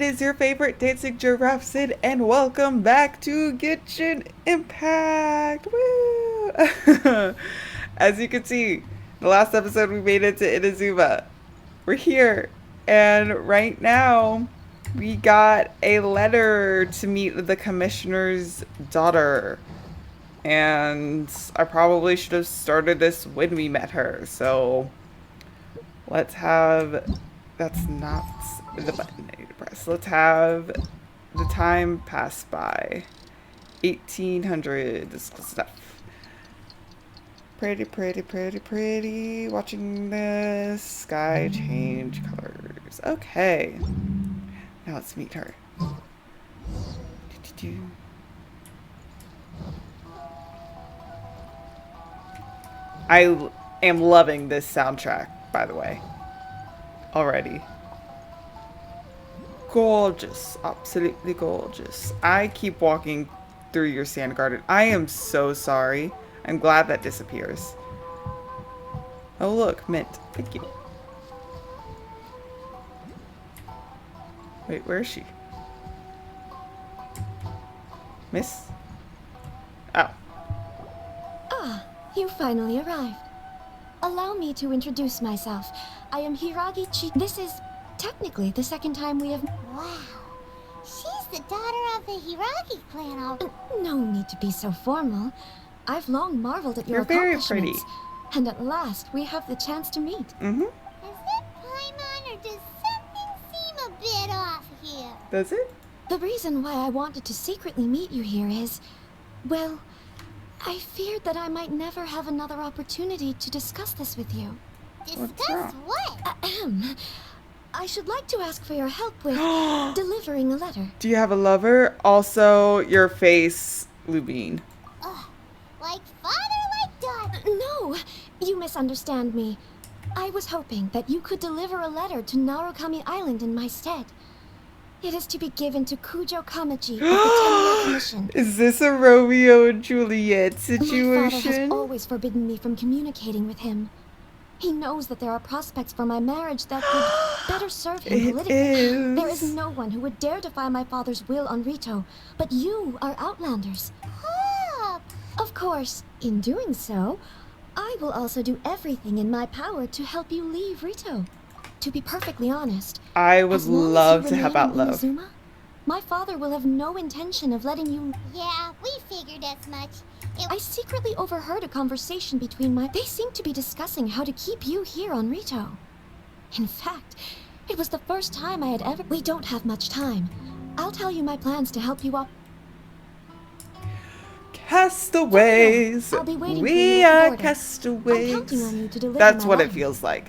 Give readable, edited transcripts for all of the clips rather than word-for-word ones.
is your favorite dancing giraffe Sid, and welcome back to Genshin Impact! Woo! As you can see, the last episode we made it to Inazuma. We're here, and right now we got a letter to meet the commissioner's daughter. And I probably should have started this when we met her, so let's have. That's not the button I need to press. Let's have the time pass by. 1800. This stuff. Pretty, pretty, pretty, pretty. Watching the sky change colors. Okay. Now let's meet her. I am loving this soundtrack, by the way. Already. Gorgeous. Absolutely gorgeous. I keep walking through your sand garden. I am so sorry. I'm glad that disappears. Oh look, mint. Thank you. Wait, where is she? Miss? Oh. Ah, you finally arrived. Allow me to introduce myself. I am Hiragi Chi. This is technically the second time we have... Wow. She's the daughter of the Hiragi clan. No need to be so formal. I've long marveled at your You're very accomplishments. pretty. And at last, we have the chance to meet. Mm-hmm. Is it Paimon or does something seem a bit off here? Does it? The reason why I wanted to secretly meet you here is... well, I feared that I might never have another opportunity to discuss this with you. Discuss what? Ahem. I should like to ask for your help with delivering a letter. Do you have a lover? Also, your face, Lubine. Like father, like daughter. No, you misunderstand me. I was hoping that you could deliver a letter to Narukami Island in my stead. It is to be given to Kujo Kamaji of the Tenryou Commission. Is this a Romeo and Juliet My father has situation? always forbidden me from communicating with him. He knows that there are prospects for my marriage that could better serve him It politically. is. There is no one who would dare defy my father's will on Rito, but you are Outlanders. Pop. Of course, in doing so, I will also do everything in my power to help you leave Rito. To be perfectly honest, I would as long love as to you have remain out in love. Inazuma, my father will have no intention of letting you... Yeah, we figured as much. I secretly overheard a conversation between my... They seem to be discussing how to keep you here on Rito. In fact, it was the first time I had ever... We don't have much time. I'll tell you my plans to help you up. Castaways. I'll be waiting for We you at the are border. castaways. I'm counting on you to deliver That's my what it letter. feels like.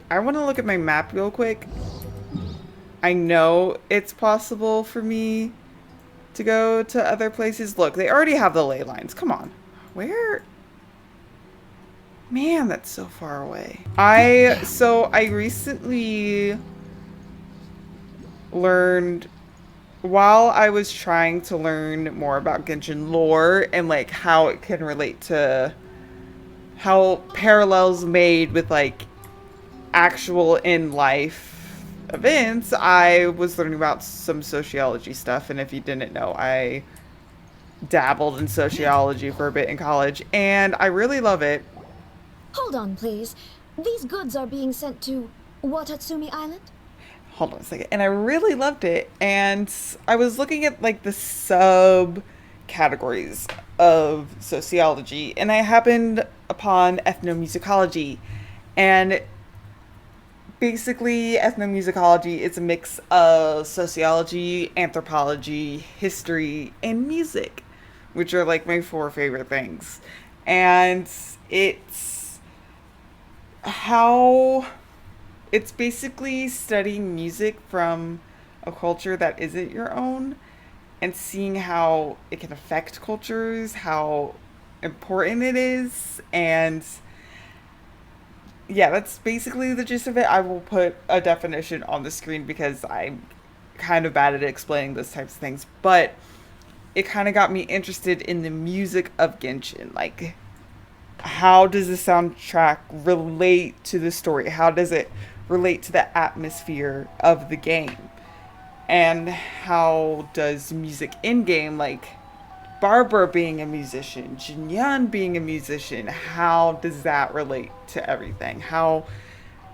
I want to look at my map real quick. I know it's possible for me to go to other places. Look, they already have the ley lines. Come on. Where? Man, that's so far away. I recently learned, while I was trying to learn more about Genshin lore and like how it can relate to how parallels made with like actual in life events, I was learning about some sociology stuff. And if you didn't know, I dabbled in sociology for a bit in college, and I really love it. Hold on, please. These goods are being sent to Watatsumi Island? Hold on a second. And I really loved it. And I was looking at like the sub categories of sociology, and I happened upon ethnomusicology. And basically, ethnomusicology is a mix of sociology, anthropology, history, and music, which are like my four favorite things. And it's basically studying music from a culture that isn't your own and seeing how it can affect cultures, how important it is, and yeah, that's basically the gist of it. I will put a definition on the screen because I'm kind of bad at explaining those types of things, but it kind of got me interested in the music of Genshin. Like, how does the soundtrack relate to the story? How does it relate to the atmosphere of the game? And how does music in game, like Barbara being a musician, Jinyan being a musician, how does that relate to everything? How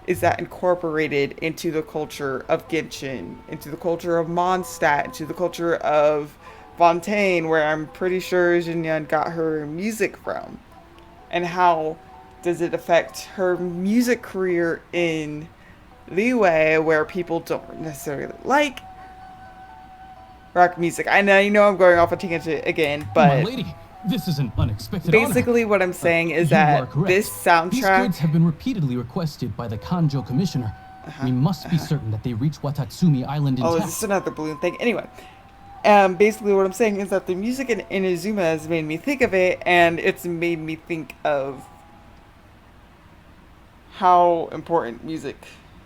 is that incorporated into the culture of Genshin, into the culture of Mondstadt, into the culture of Fontaine, where I'm pretty sure Jinyan got her music from? And how does it affect her music career in Liyue, where people don't necessarily like rock music? I know, I'm going off a tangent again, My but lady, this is an unexpected basically honor. what I'm saying is You are that correct. this These soundtrack... goods have been repeatedly requested by the Kanjo Commissioner. We must be certain that they reach Watatsumi Island Oh, is intact. this another balloon thing? Anyway, basically what I'm saying is that the music in Inazuma has made me think of it, and it's made me think of how important music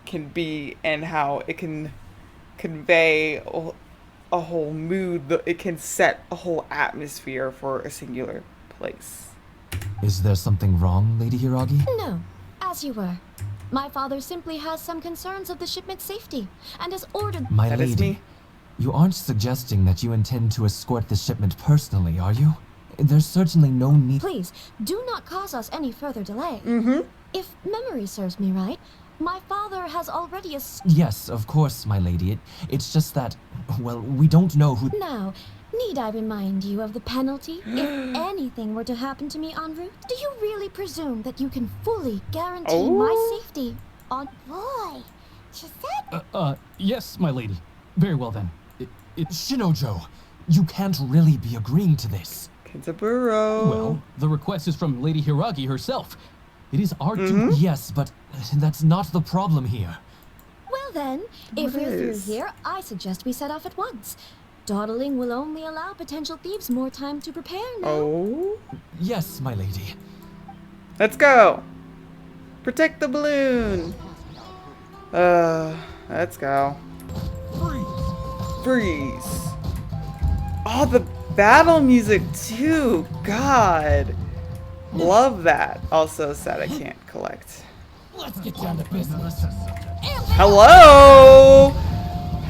can be and how it can convey a whole mood. It can set a whole atmosphere for a singular place. Is there something wrong, Lady Hiragi? No, as you were. My father simply has some concerns of the shipment's safety and has ordered. My That lady, is me. you aren't suggesting that you intend to escort the shipment personally, are you? There's certainly no need. Please, do not cause us any further delay. Mm-hmm. If memory serves me right, my father has already Yes, of course, my lady. It's just that, well, we don't know who. Now, need I remind you of the penalty if anything were to happen to me en route? Do you really presume that you can fully guarantee my safety on... Boy, Chisette, Yes, my lady. Very well then. Shinojo, you can't really be agreeing to this. Kenzaburo. Well, the request is from Lady Hiragi herself. It is our duty. Yes, but that's not the problem here. Well then, if What we're through is? here, I suggest we set off at once. Dawdling will only allow potential thieves more time to prepare now. Oh. Yes, my lady. Let's go. Protect the balloon. Let's go. Freeze. Oh, the battle music too. God. Love that. Also sad I can't collect. Let's get down to business. Hello.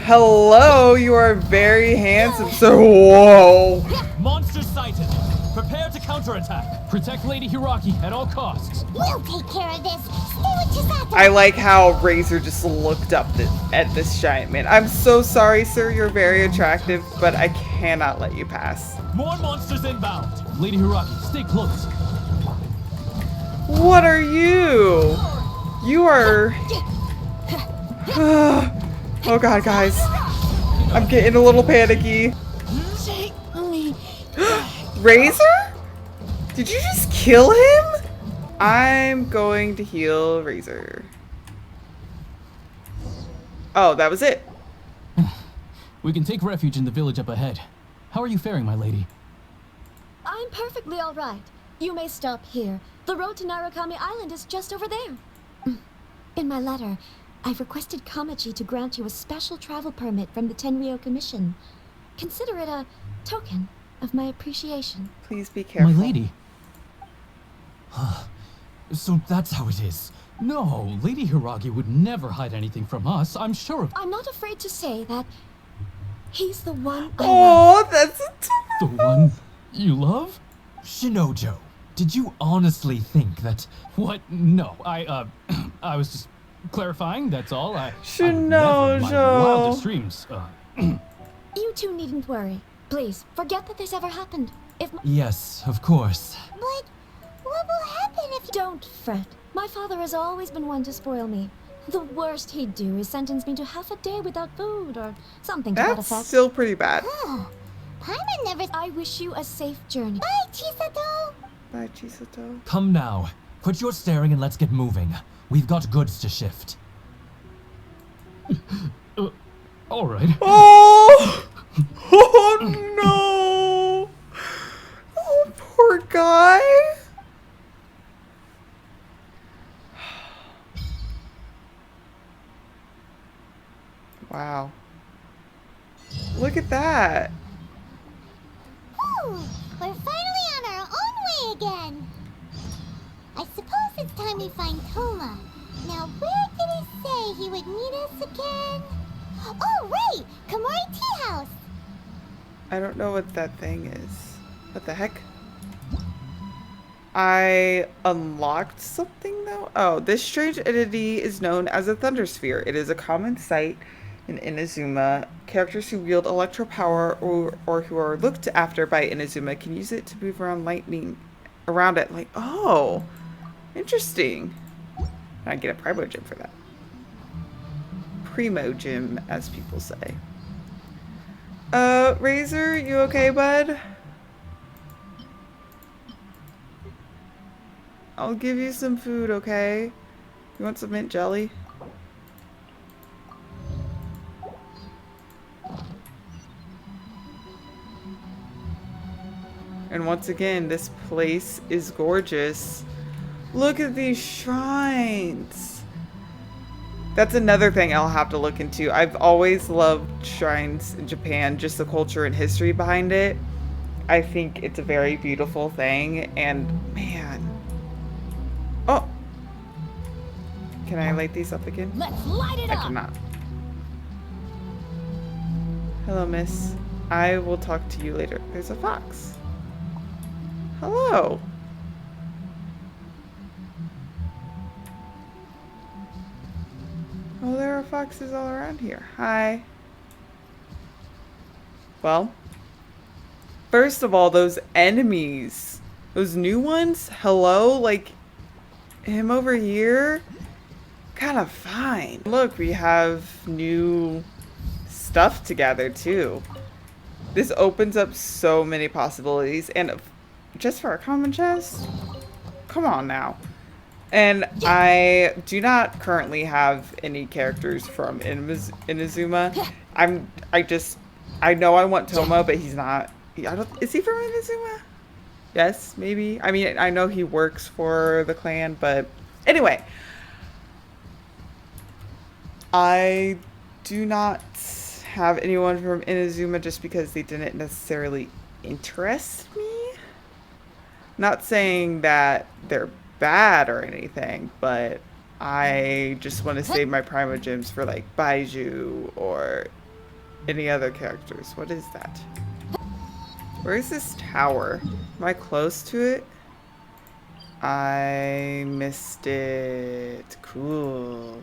Hello. You are very handsome, sir. Whoa. Monster sighted. Prepare to counterattack. Protect Lady Hiragi at all costs. we'll take care of this. Stay with Chisette. I like how Razor just looked up at this giant man. I'm so sorry, sir. You're very attractive, but I cannot let you pass. More monsters inbound. Lady Hiragi, stay close. What are you? You are... Oh god, guys. I'm getting a little panicky. Razor? Did you just kill him? I'm going to heal Razor. Oh, that was it. We can take refuge in the village up ahead. How are you faring, my lady? I'm perfectly all right. You may stop here. The road to Narukami Island is just over there. In my letter, I've requested Kamachi to grant you a special travel permit from the Tenryou Commission. Consider it a token of my appreciation. Please be careful. My lady. So that's how it is. No, Lady Hiragi would never hide anything from us. I'm sure of I'm not afraid to say that he's the one I love. Oh, that's the one you love. Shinojo, did you honestly think that... What? No, I was just clarifying. That's all. I would never in my Shinojo. wildest dreams. You two needn't worry. Please, forget that this ever happened. If Yes, of course. But what will happen if Don't fret. My father has always been one to spoil me. The worst he'd do is sentence me to half a day without food or something to that That's effect. still pretty bad. Paimon never... I wish you a safe journey. Bye, Chisato. Bye, Chisato. Come now. Quit your staring and let's get moving. We've got goods to shift. All right. Oh! Oh no! Oh, poor guy. Wow. Look at that. Whew, we're finally on our own way again. I suppose it's time we find Toma. Now, where did he say he would meet us again? Oh, right! Kamori Tea House! I don't know what that thing is. What the heck? I unlocked something though? Oh, this strange entity is known as a thunder sphere. It is a common sight in Inazuma. Characters who wield electro power or who are looked after by Inazuma can use it to move around lightning around it. Like, oh, interesting. I get a Primo Gem for that. Primo Gem, as people say. Razor, you okay, bud? I'll give you some food, okay? You want some mint jelly? And once again, this place is gorgeous. Look at these shrines. That's another thing I'll have to look into. I've always loved shrines in Japan, just the culture and history behind it. I think it's a very beautiful thing, and man. Oh! Can I light these up again? Let's light it I up! cannot. Hello, miss. I will talk to you later. There's a fox. Hello. Oh, there are foxes all around here. Hi. Well, first of all, those enemies, those new ones, hello, like him over here, kind of fine. Look, we have new stuff to gather too. This opens up so many possibilities, and just for a common chest? Come on now. And I do not currently have any characters from Inazuma. I know I want Toma, but he's not. Is he from Inazuma? Yes, maybe. I mean, I know he works for the clan, but anyway. I do not have anyone from Inazuma just because they didn't necessarily interest me. Not saying that they're bad or anything, but I just want to save my Primo Gems for like Baiju or any other characters. What is that? Where is this tower? Am I close to it? I missed it. Cool.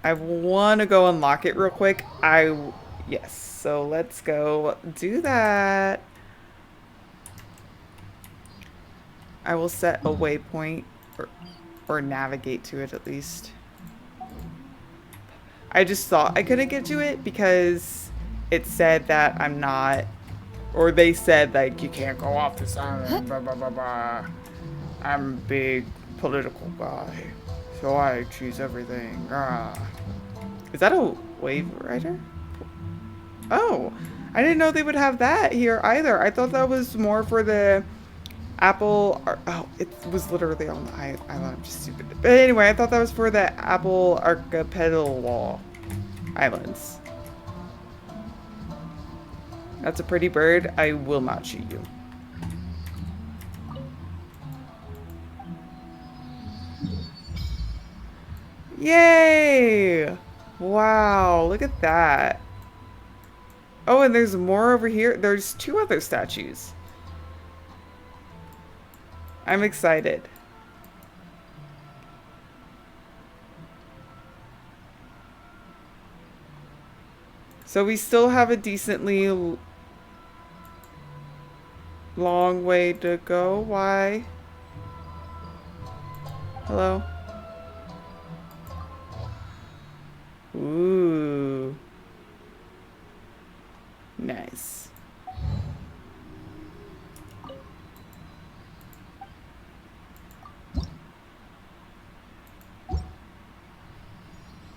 I want to go unlock it real quick. Yes, so let's go do that. I will set a waypoint or navigate to it at least. I just thought I couldn't get to it because it said that I'm not, or they said like you can't go off this island, blah blah blah blah. I'm a big political guy, so I choose everything. Is that a wave rider? Oh, I didn't know they would have that here either. I thought that was more for the Apple. Oh, it was literally on the island. I'm just stupid. But anyway, I thought that was for the Apple Archipelago Islands. That's a pretty bird. I will not shoot you. Yay! Wow, look at that. Oh, and there's more over here. There's 2 other statues. I'm excited. So we still have a decently long way to go. Why? Hello? Ooh. Nice.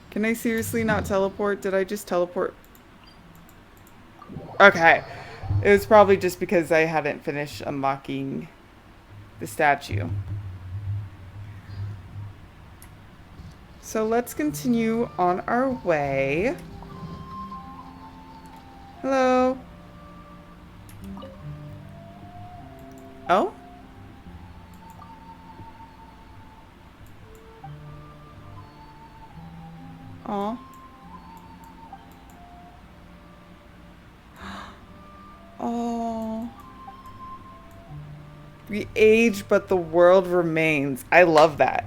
Can I seriously not teleport? Did I just teleport? Okay. It was probably just because I hadn't finished unlocking the statue. So let's continue on our way. Hello. Oh? Aw. Oh. We age, but the world remains. I love that.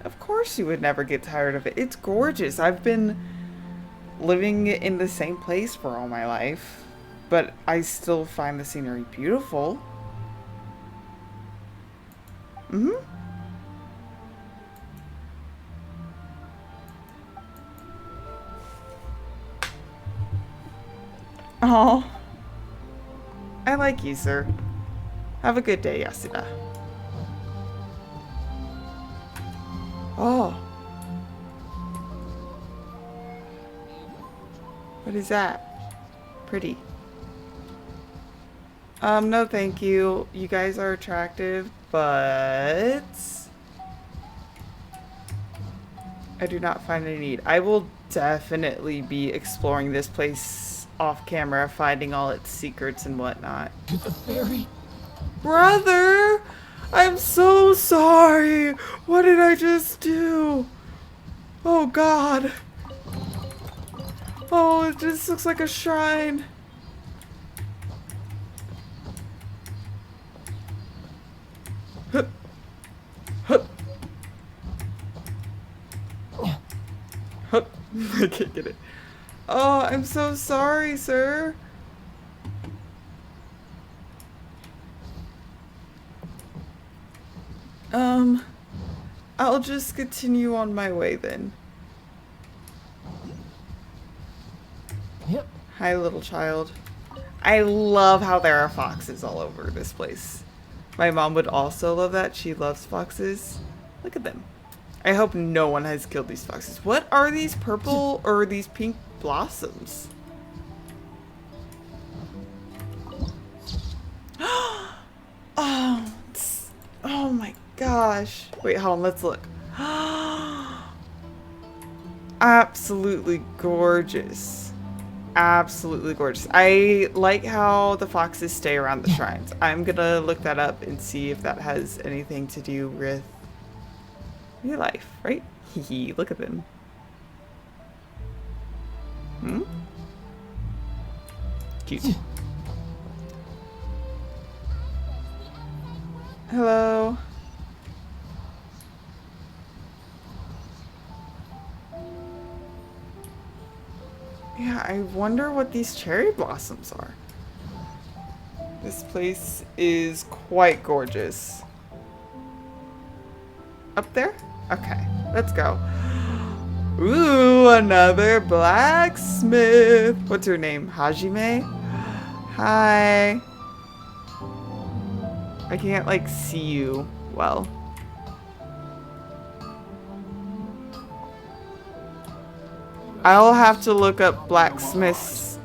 Of course you would never get tired of it. It's gorgeous. I've been living in the same place for all my life, but I still find the scenery beautiful. Mm-hmm. Oh, I like you, sir. Have a good day, Yasuda. Oh. What is that? Pretty. No thank you. You guys are attractive, but I do not find any need. I will definitely be exploring this place off camera, finding all its secrets and whatnot. To the ferry. Brother! I'm so sorry! What did I just do? Oh god. Oh, it just looks like a shrine. Hup. Hup. Hup. I can't get it. Oh, I'm so sorry, sir. I'll just continue on my way then. Yep. Hi, little child. I love how there are foxes all over this place. My mom would also love that. She loves foxes. Look at them. I hope no one has killed these foxes. What are these purple or these pink blossoms? Oh, oh my gosh. Wait, hold on. Let's look. Absolutely gorgeous. Absolutely gorgeous. I like how the foxes stay around the shrines. I'm gonna look that up and see if that has anything to do with real life, right? Hee look at them. Hmm? Cute. Hello. Yeah, I wonder what these cherry blossoms are. This place is quite gorgeous. Up there? Okay, let's go. Ooh, another blacksmith. What's her name? Hajime? Hi. I can't, like, see you well. I'll have to look up blacksmiths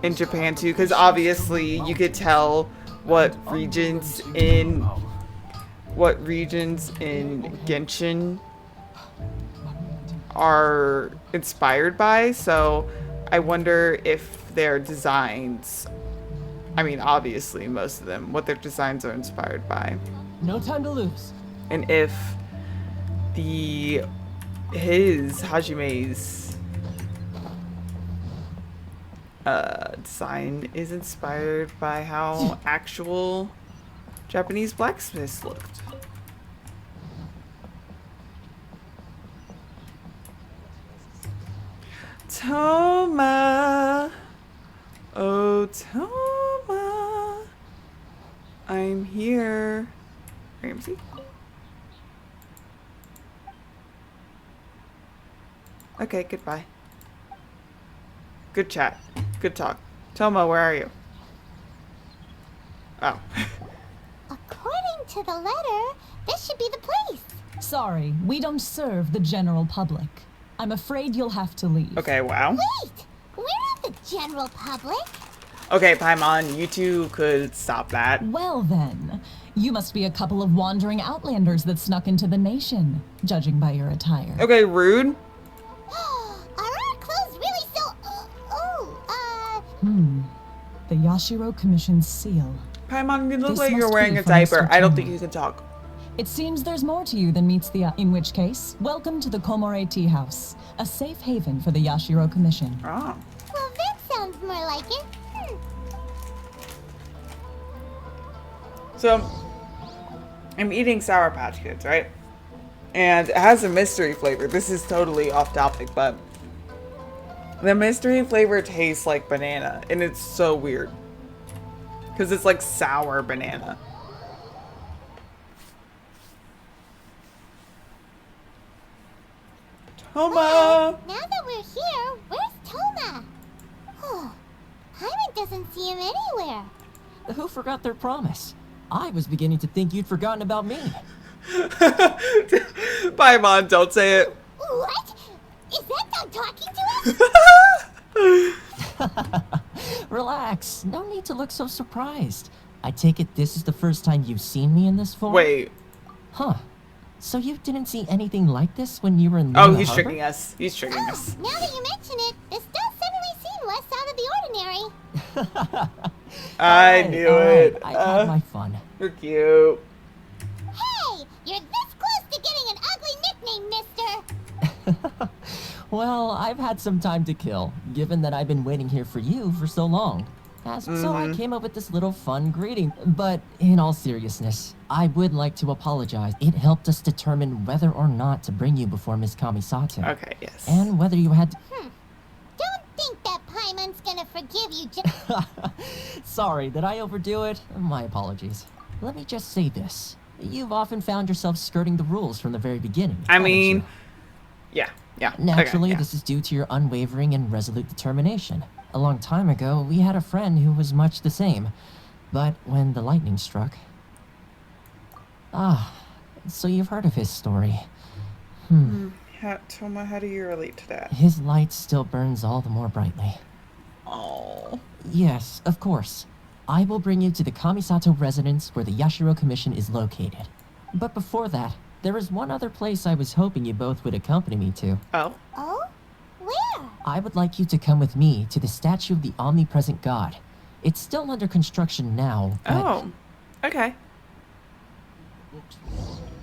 in Japan too, because obviously you could tell what regions in Genshin are inspired by. So I wonder if their designs, I mean obviously most of them, what their designs are inspired by. No time to lose. And if Hajime's design is inspired by how actual Japanese blacksmiths looked. Toma! Oh, Toma! I'm here. Ramsey? Okay, goodbye. Good chat. Good talk. Toma, where are you? Oh. According to the letter, this should be the place. Sorry, we don't serve the general public. I'm afraid you'll have to leave. Okay, wow. Wait, we're not the general public. Okay, Paimon, you two could stop that. Well then, you must be a couple of wandering outlanders that snuck into the nation, judging by your attire. Okay, rude. Are our clothes really so... The Yashiro Commission's seal. Paimon, you look This like you're must wearing be a for diaper. Mr. I don't think Toma. you can talk. It seems there's more to you than meets the eye. In which case, welcome to the Komore Tea House, a safe haven for the Yashiro Commission. Oh. Well, that sounds more like it. So, I'm eating Sour Patch Kids, right? And it has a mystery flavor. This is totally off topic, but the mystery flavor tastes like banana, and it's so weird. Because it's like sour banana. Toma! Now that we're here, where's Toma? Oh, Paimon doesn't see him anywhere. Who forgot their promise? I was beginning to think you'd forgotten about me. Paimon, don't say it. What? Is that dog talking to us? Relax. No need to look so surprised. I take it this is the first time you've seen me in this form? Wait. Huh. So you didn't see anything like this when you were in Oh, the he's harbor? tricking us. He's tricking us. Now that you mention it, this does suddenly seem less out of the ordinary. I Alright, knew alright. it. I had my fun. You're cute. Hey, you're this close to getting an ugly nickname, mister. Well, I've had some time to kill, given that I've been waiting here for you for so long. So I came up with this little fun greeting. But in all seriousness, I would like to apologize. It helped us determine whether or not to bring you before Miss Kamisato. Okay, yes. And whether you had to... Don't think that Paimon's gonna forgive you just... Sorry, did I overdo it? My apologies. Let me just say this. You've often found yourself skirting the rules from the very beginning. I haven't mean, you? yeah. Naturally, Okay, yeah. this is due to your unwavering and resolute determination. A long time ago, we had a friend who was much the same. But when the lightning struck... Ah, so you've heard of his story. Toma, how do you relate to that? His light still burns all the more brightly. Oh. Yes, of course. I will bring you to the Kamisato residence where the Yashiro Commission is located. But before that, there is one other place I was hoping you both would accompany me to. Oh. Oh? Where? I would like you to come with me to the statue of the omnipresent god. It's still under construction now, but... Oh. Okay.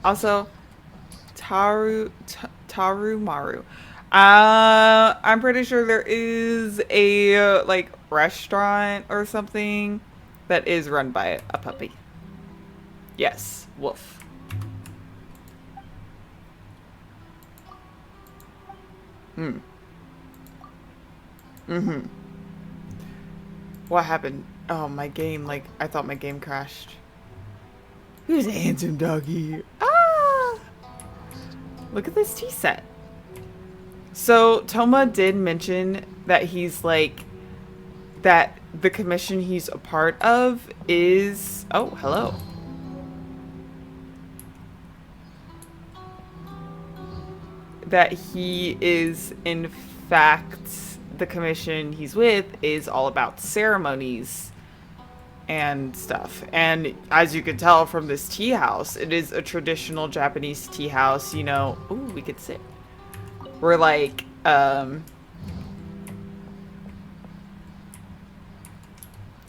Also, Tarumaru. I'm pretty sure there is a like restaurant or something that is run by a puppy. Yes, Wolf. What happened? Oh, my game, like, I thought my game crashed. Who's a handsome doggy? Ah! Look at this tea set. So, Toma did mention that he's like, that the commission he's a part of is... Oh, hello. That he is, in fact, the commission he's with is all about ceremonies and stuff. And as you can tell from this tea house, it is a traditional Japanese tea house, you know. Ooh, we could sit. We're like,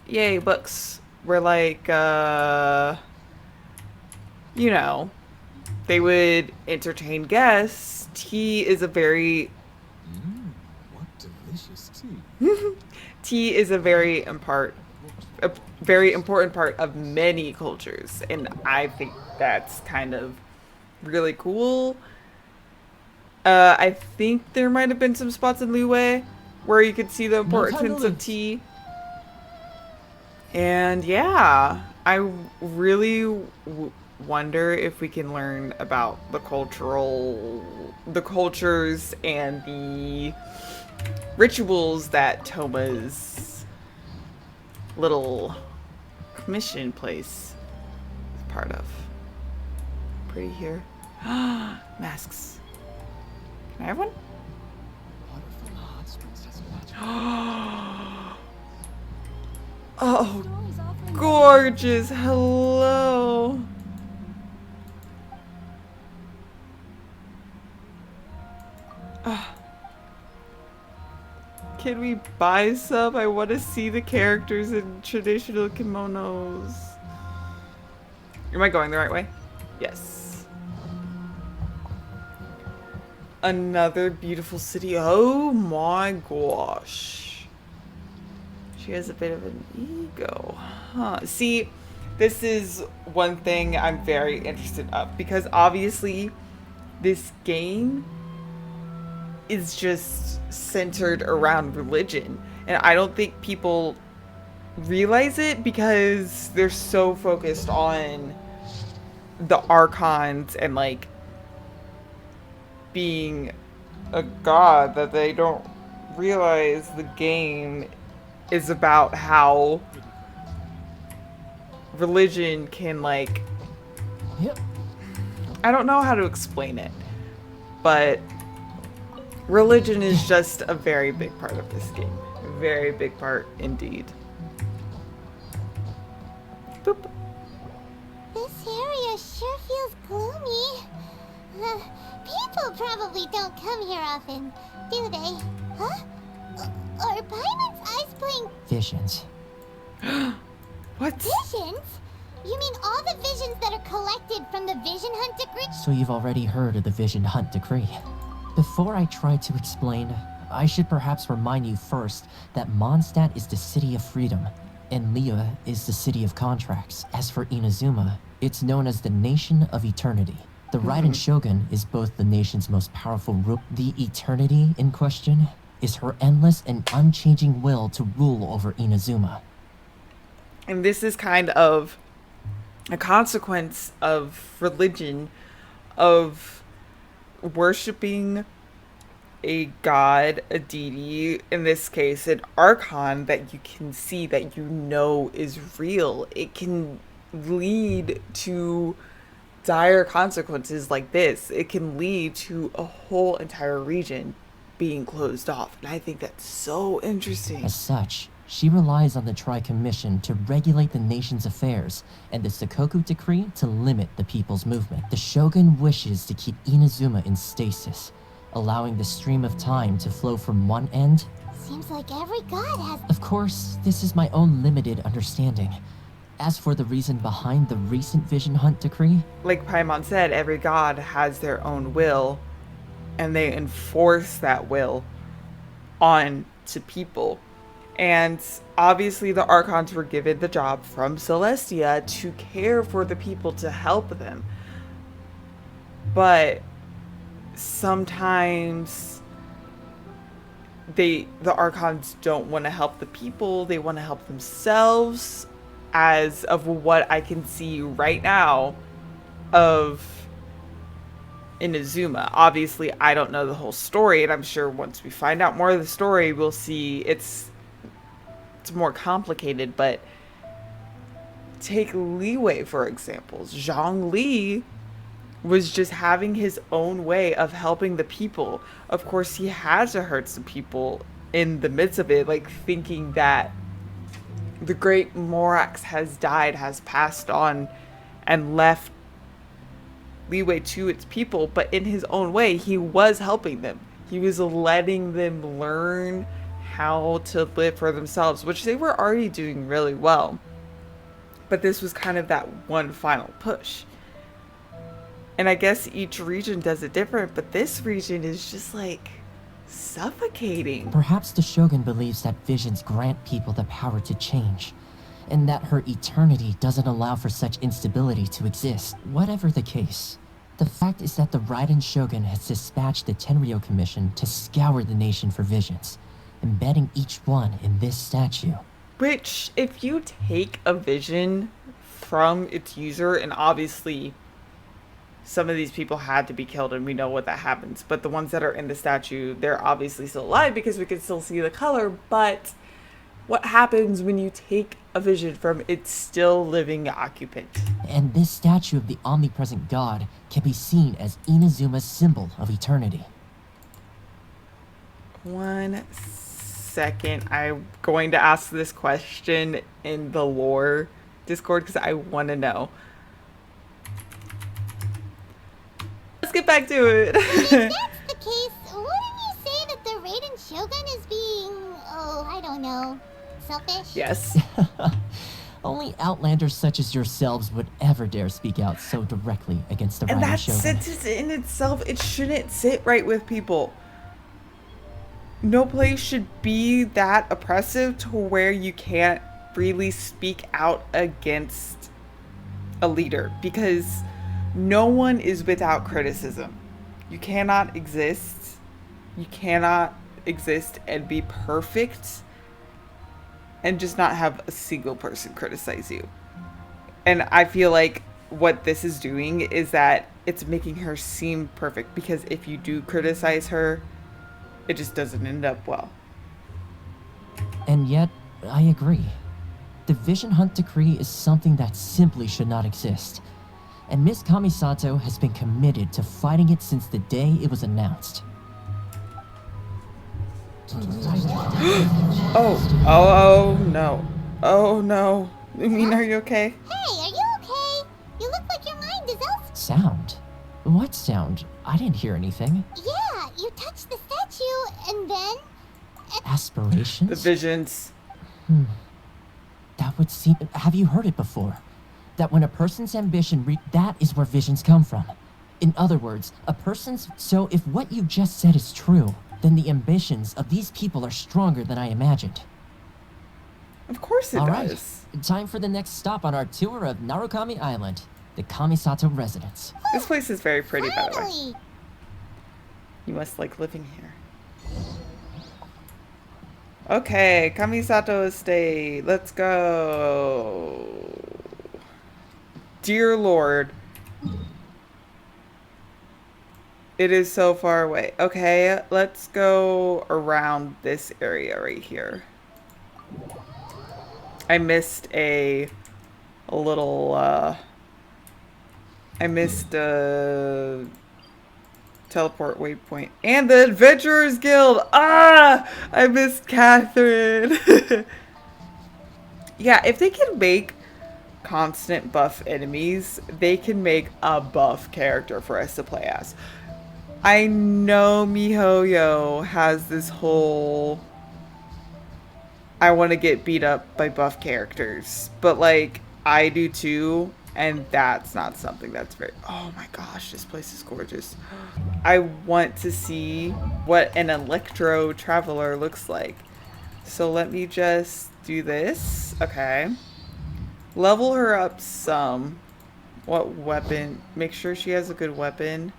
yay, books. We're like, you know, they would entertain guests. Tea is a very... What delicious tea. Tea is a very important part of many cultures, and I think that's kind of really cool. I think there might have been some spots in Liyue where you could see the importance of tea. And yeah, I really wonder if we can learn about the cultures and the rituals that Toma's little commission place is part of. Pretty here. Masks. Can I have one? Oh, gorgeous. Hello. Can we buy some? I want to see the characters in traditional kimonos. Am I going the right way? Yes. Another beautiful city. Oh my gosh. She has a bit of an ego. Huh. See, this is one thing I'm very interested of, because obviously this game is just centered around religion, and I don't think people realize it because they're so focused on the archons and like being a god that they don't realize the game is about how religion can like, Yep. I don't know how to explain it, but religion is just a very big part of this game. A very big part indeed. Boop. This area sure feels gloomy. People probably don't come here often, do they? Huh? Are Paimon's eyes playing Visions. What? visions? You mean all the visions that are collected from the Vision Hunt decree? So you've already heard of the Vision Hunt decree. Before I try to explain, I should perhaps remind you first that Mondstadt is the city of freedom, and Liyue is the city of contracts. As for Inazuma, it's known as the Nation of Eternity. The Raiden Shogun is both the nation's most powerful ruler. The Eternity in question is her endless and unchanging will to rule over Inazuma. And this is kind of a consequence of religion, of worshiping a god, a deity, in this case an archon that you can see, that you know is real. It can lead to dire consequences like this. It can lead to a whole entire region being closed off, and I think that's so interesting. As such, she relies on the Tri-Commission to regulate the nation's affairs, and the Sakoku Decree to limit the people's movement. The Shogun wishes to keep Inazuma in stasis, allowing the stream of time to flow from one end. Seems like every god has. Of course, this is my own limited understanding. As for the reason behind the recent Vision Hunt Decree, Like Paimon said, every god has their own will, and they enforce that will on to people. And obviously the Archons were given the job from Celestia to care for the people, to help them. But sometimes the Archons don't want to help the people, they want to help themselves, as of what I can see right now of Inazuma. Obviously, I don't know the whole story, and I'm sure once we find out more of the story, we'll see it's more complicated. But take Liyue, for example. Zhang Li was just having his own way of helping the people. Of course, he had to hurt some people in the midst of it, like thinking that the great Morax has died, has passed on, and left Liyue to its people. But in his own way, he was helping them. He was letting them learn how to live for themselves, which they were already doing really well. But this was kind of that one final push. And I guess each region does it different, but this region is just like suffocating. perhaps the Shogun believes that visions grant people the power to change, and that her eternity doesn't allow for such instability to exist. Whatever the case, the fact is that the Raiden Shogun has dispatched the Tenryo Commission to scour the nation for visions, embedding each one in this statue. Which, if you take a vision from its user, and obviously some of these people had to be killed and we know what that happens, but the ones that are in the statue, they're obviously still alive because we can still see the color. But what happens when you take a vision from its still living occupant? And this statue of the omnipresent god can be seen as Inazuma's symbol of eternity. 1 second, I'm going to ask this question in the lore Discord because I want to know. Let's get back to it. If that's the case, wouldn't you say that the Raiden Shogun is being know, selfish? Yes. Only outlanders such as yourselves would ever dare speak out so directly against the And rival that shogun. sentence in itself, it shouldn't sit right with people. No place should be that oppressive to where you can't freely speak out against a leader, because no one is without criticism. You cannot exist. You cannot exist and be perfect and just not have a single person criticize you. And I feel like what this is doing is that it's making her seem perfect, because if you do criticize her, it just doesn't end up well. And yet, I agree. The Vision Hunt Decree is something that simply should not exist. And Miss Kamisato has been committed to fighting it since the day it was announced. Oh no. Oh no. I mean, are you okay? Hey, are you okay? You look like your mind is elsewhere. Sound? What sound? I didn't hear anything. Yeah, you touched the statue and then... Aspirations? The visions. That would seem... Have you heard it before? That when a person's ambition that is where visions come from. In other words, a person's... So if what you just said is true, then the ambitions of these people are stronger than I imagined. Of course it All does. right, time for the next stop on our tour of Narukami Island, the Kamisato residence. This place is very pretty, by the way. Finally! You must like living here. Okay, Kamisato Estate. Let's go. Dear Lord. It is so far away. Okay, let's go around this area right here. I missed a little, I missed a teleport waypoint. And the Adventurers Guild! Ah! I missed Catherine! Yeah, if they can make constant buff enemies, they can make a buff character for us to play as. I know MiHoYo has this whole... I want to get beat up by buff characters, but like I do too, and that's not something that's very... Oh my gosh, this place is gorgeous. I want to see what an Electro Traveler looks like. So let me just do this. Okay. Level her up some. What weapon? Make sure she has a good weapon.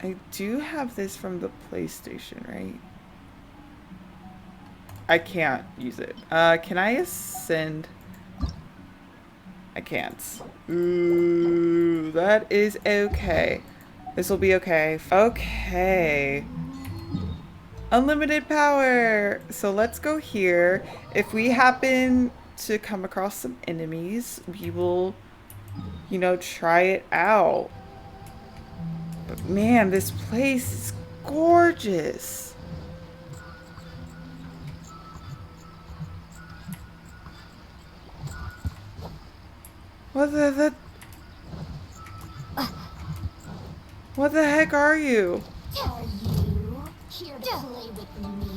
I do have this from the PlayStation, right? I can't use it. Can I ascend? I can't. Ooh, that is okay. This will be okay. Okay. Unlimited power. So let's go here. If we happen to come across some enemies, we will, you know, try it out. But man, this place is gorgeous. What the heck are you? Are you here to play with me?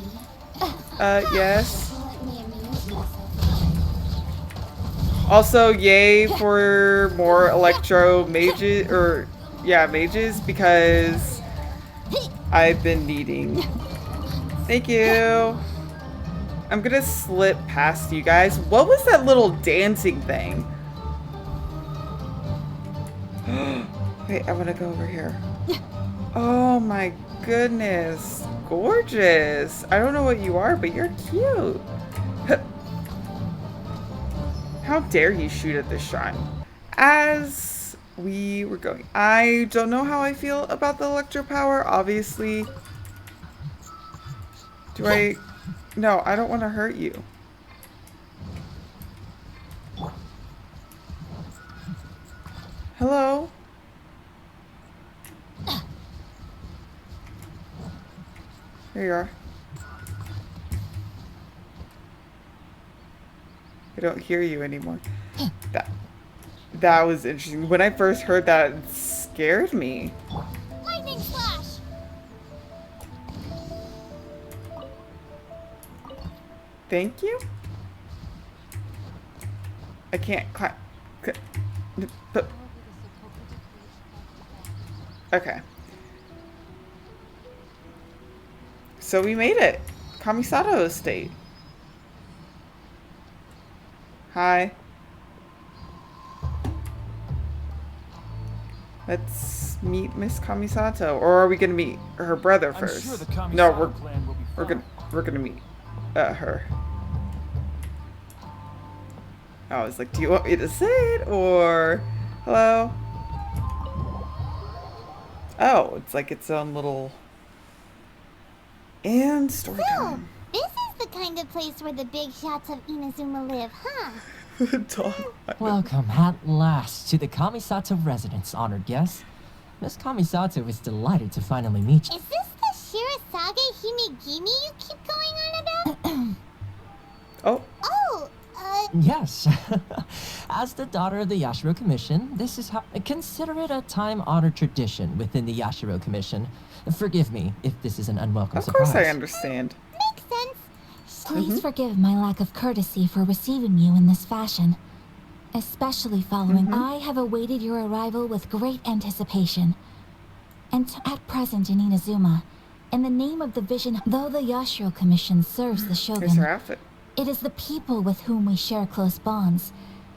Yes. Let me amuse myself. Also, yay for more electro mages, or yeah, mages, because I've been needing. Thank you. I'm gonna slip past you guys. What was that little dancing thing? Wait, I want to go over here. Oh my goodness. Gorgeous. I don't know what you are, but you're cute. How dare you shoot at this shrine? As we were going, I don't know how I feel about the electro power, obviously. Do I? No, I don't want to hurt you. Hello? There you are. I don't hear you anymore. That was interesting. When I first heard that, it scared me. My Thank you? I can't climb. But okay. So we made it. Kamisato Estate. Hi. Let's meet Miss Kamisato. Or are we gonna meet her brother first? I'm sure the Kamisato No, clan will be we're gonna meet her. I was like, do you want me to sit or hello? Oh, it's like its own little and story So, time. this is the kind of place where the big shots of Inazuma live, huh? Dog. Welcome at last to the Kamisato residence, honored guests. Miss Kamisato is delighted to finally meet you. Is this the Shirazage Himegimi you keep going on about? Oh, Oh, Yes. As the daughter of the Yashiro Commission, this is how. Consider it a time-honored tradition within the Yashiro Commission. Forgive me if this is an unwelcome of surprise. course I understand. makes sense. Please forgive my lack of courtesy for receiving you in this fashion. Especially following, I have awaited your arrival with great anticipation. And at present in Inazuma, in the name of the vision, though the Yashiro Commission serves the Here's her Shogun, outfit. it is the people with whom we share close bonds,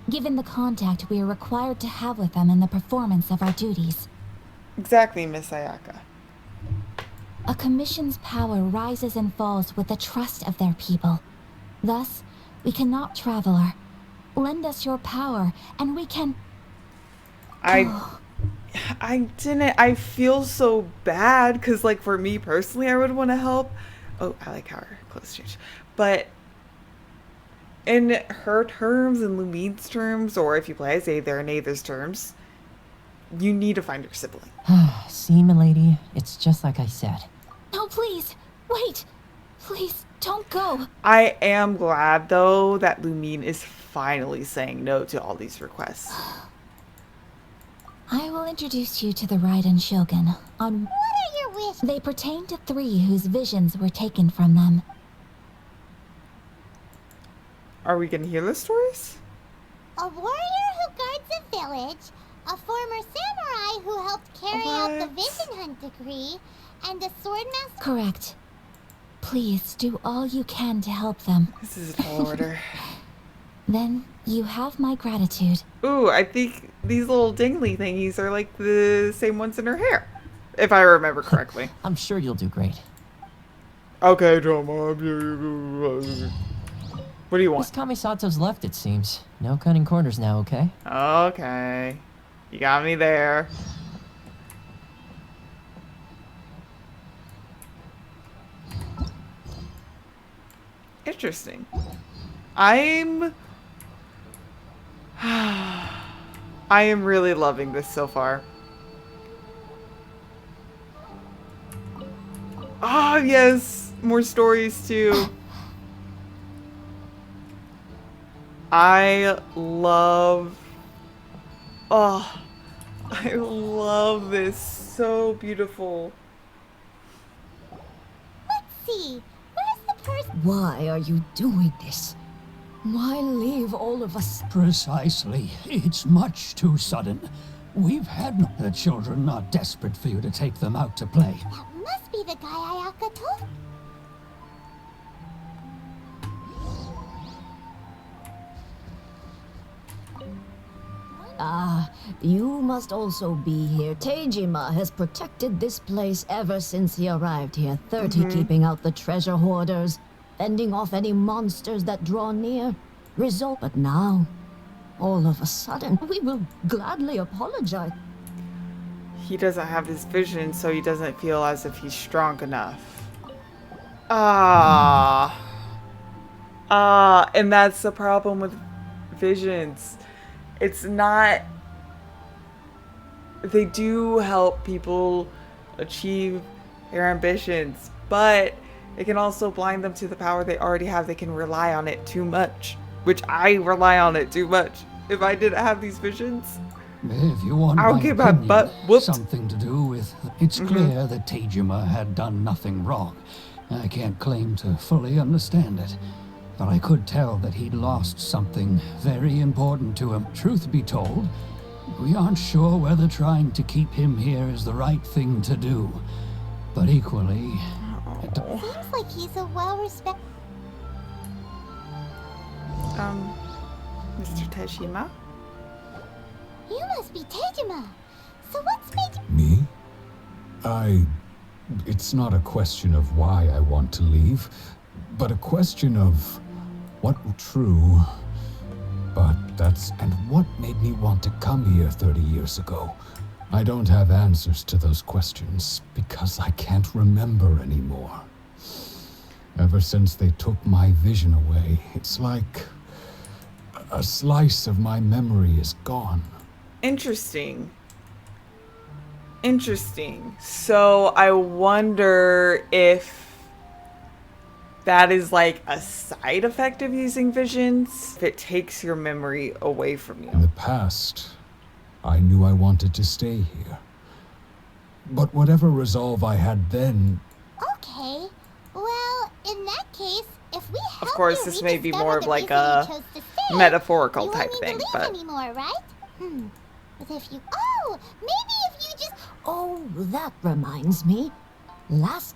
given the contact we are required to have with them in the performance of our duties. Exactly, Miss Ayaka. A commission's power rises and falls with the trust of their people. Thus, we cannot, traveler. Lend us your power, and we can... I feel so bad because, like, for me personally, I would want to help. Oh, I like how her clothes change. But in her terms and Lumine's terms, or if you play as Aether and Aether's terms, you need to find your sibling. See, milady, it's just like I said. No, please, wait. Please, don't go. I am glad, though, that Lumine is finally saying no to all these requests. I will introduce you to the Raiden Shogun. What are your wishes? They pertain to 3 whose visions were taken from them. Are we going to hear the stories? A warrior who guards a village, a former samurai who helped carry out the What? vision hunt decree, and a swordmaster. Correct. Please do all you can to help them. This is a tall order. Then you have my gratitude. Ooh, I think these little dingly thingies are like the same ones in her hair, if I remember correctly. I'm sure you'll do great. Okay, Drama. What do you Miss want? Kamisato's left, it seems. No cutting corners now, okay? Okay. You got me there. Interesting. I am really loving this so far. Ah, yes! More stories too. I love this. So beautiful. Let's see. Where's the person? Why are you doing this? Why leave all of us? Precisely. It's much too sudden. We've had the children are desperate for you to take them out to play. That must be the guy Ayaka told. Ah, you must also be here. Teijima has protected this place ever since he arrived here. 30 keeping out the treasure hoarders, fending off any monsters that draw near. But now, all of a sudden, we will gladly apologize. He doesn't have his vision, so he doesn't feel as if he's strong enough. And that's the problem with visions. It's not... They do help people achieve their ambitions, but it can also blind them to the power they already have. They can rely on it too much, which I rely on it too much. If I didn't have these visions, If you want I'll my get my opinion, butt whooped. something to do with... It's clear that Teijima had done nothing wrong. I can't claim to fully understand it. but I could tell that he'd lost something very important to him. Truth be told, we aren't sure whether trying to keep him here is the right thing to do. But equally, Seems like he's a well-respected... Mr. Tejima? You must be Tejima. So what's made you... Me? It's not a question of why I want to leave, but a question of what true. But and what made me want to come here 30 years ago? I don't have answers to those questions because I can't remember anymore. Ever since they took my vision away, it's like a slice of my memory is gone. Interesting. Interesting. So I wonder if that is like a side effect of using visions, if it takes your memory away from In you. the past, I knew I wanted to stay here. But whatever resolve I had then, Okay. Well, in that case, if we help Of course, you this may be rediscover more of the like reason a you chose to stay, metaphorical you type won't thing, need to but leave anymore, right? But if you... Oh! Maybe if you just... Oh, that reminds me. Last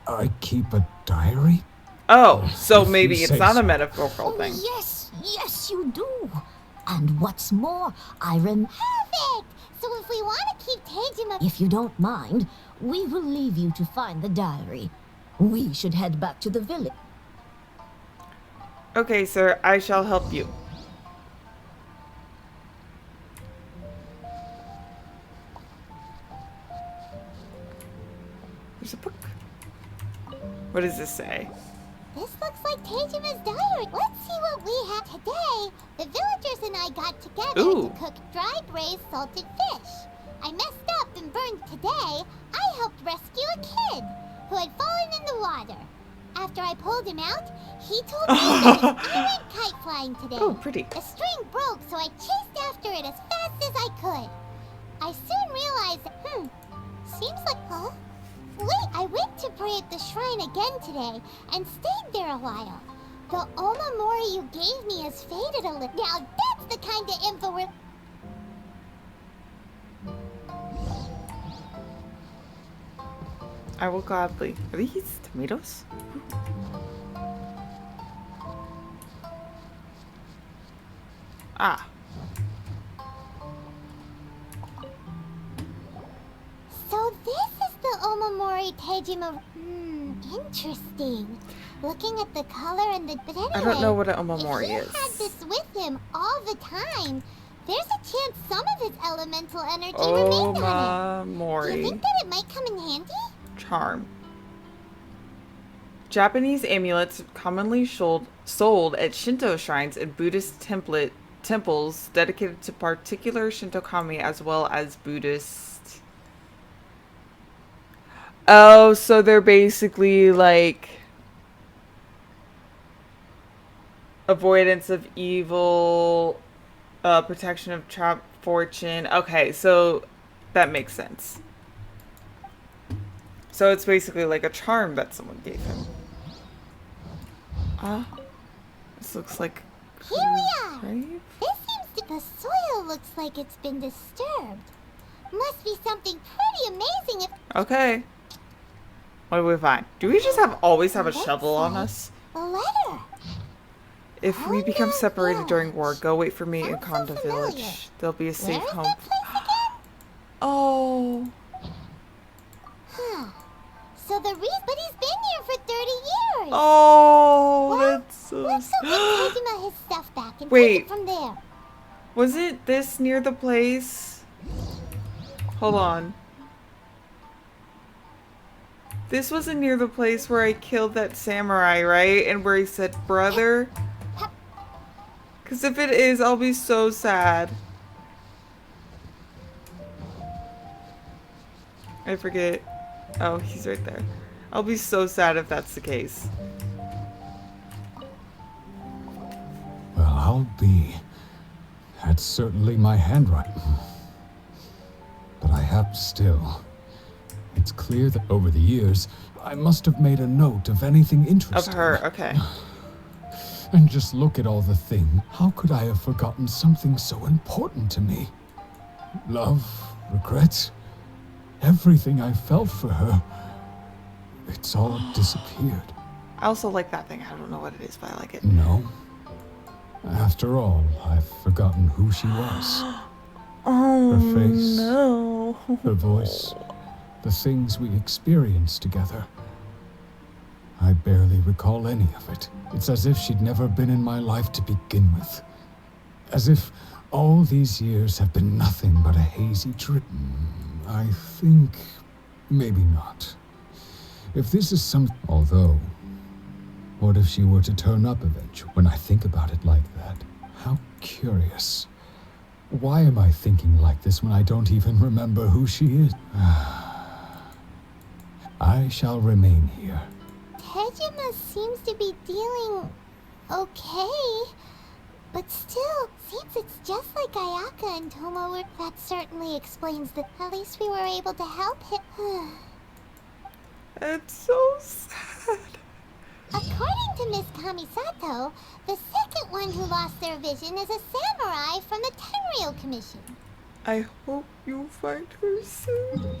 I keep a diary? oh, so If maybe you it's say not a so. metaphorical Oh, thing. yes, you do. And what's more, Perfect! So if we want to keep Tejima... if you don't mind, we will leave you to find the diary. We should head back to the village. Okay, sir, I shall help you. There's a book. What does this say? This looks like Tejima's diary. Let's see what we have today. The villagers and I got together Ooh. to cook dry braised salted fish. I messed up and burned today. I helped rescue a kid who had fallen in the water. After I pulled him out, he told me that he went kite flying today. Oh, pretty. A string broke, so I chased after it as fast as I could. I soon realized, seems like, Wait, I went to pray at the shrine again today and stayed there a while. The Omamori you gave me has faded a little. Now that's the kind of info we're... I will gladly. Are these tomatoes? Ah. So this is the Omamori Tejima... interesting. Looking at the color and the... But anyway, I don't know what an omamori if he is. had this with him all the time, there's a chance some of his elemental energy remained on it. Do you Omamori. think that it might come in handy? Charm. Japanese amulets commonly sold at Shinto shrines and Buddhist temples dedicated to particular Shinto kami as well as Buddhist. Oh, so they're basically like avoidance of evil, protection of trapped fortune. Okay, so that makes sense. So it's basically like a charm that someone gave him. This looks like Here we are. grave? This seems to... The soil looks like it's been disturbed. Must be something pretty amazing if... Okay. What do we find? Do we just always have a shovel on us? A letter. If we Oh, become no, separated no. during war, go wait for me in Sounds so Konda familiar. village. There'll be a Where safe is home. that place again? Oh. Huh. So the reason... But he's been here for 30 years. Oh, Well, that's so let's go sad. give Tejima his stuff back and Wait. take it from there. Wasn't this near the place? Hold on. This wasn't near the place where I killed that samurai, right? And where he said brother? Because if it is, I'll be so sad. I forget. Oh, he's right there. I'll be so sad if that's the case. Well, I'll be. That's certainly my handwriting. But I have still. It's clear that over the years, I must have made a note of anything Of interesting. her, okay. And just look at all the things. How could I have forgotten something so important to me? Love, regrets, everything I felt for her. It's all disappeared. I also like that thing. I don't know what it is, but I like it. No. After all, I've forgotten who she was. Oh, Her face, no. her voice, the things we experienced together. I barely recall any of it. It's as if she'd never been in my life to begin with. As if all these years have been nothing but a hazy dream. I think maybe not. If this is some... Although, what if she were to turn up eventually? When I think about it like that, how curious. Why am I thinking like this when I don't even remember who she is? I shall remain here. Tejima seems to be dealing okay. But still, seems it's just like Ayaka and Tomo were. That certainly explains that at least we were able to help him. It's so sad. According to Miss Kamisato, the second one who lost their vision is a samurai from the Tenryou Commission. I hope you find her soon.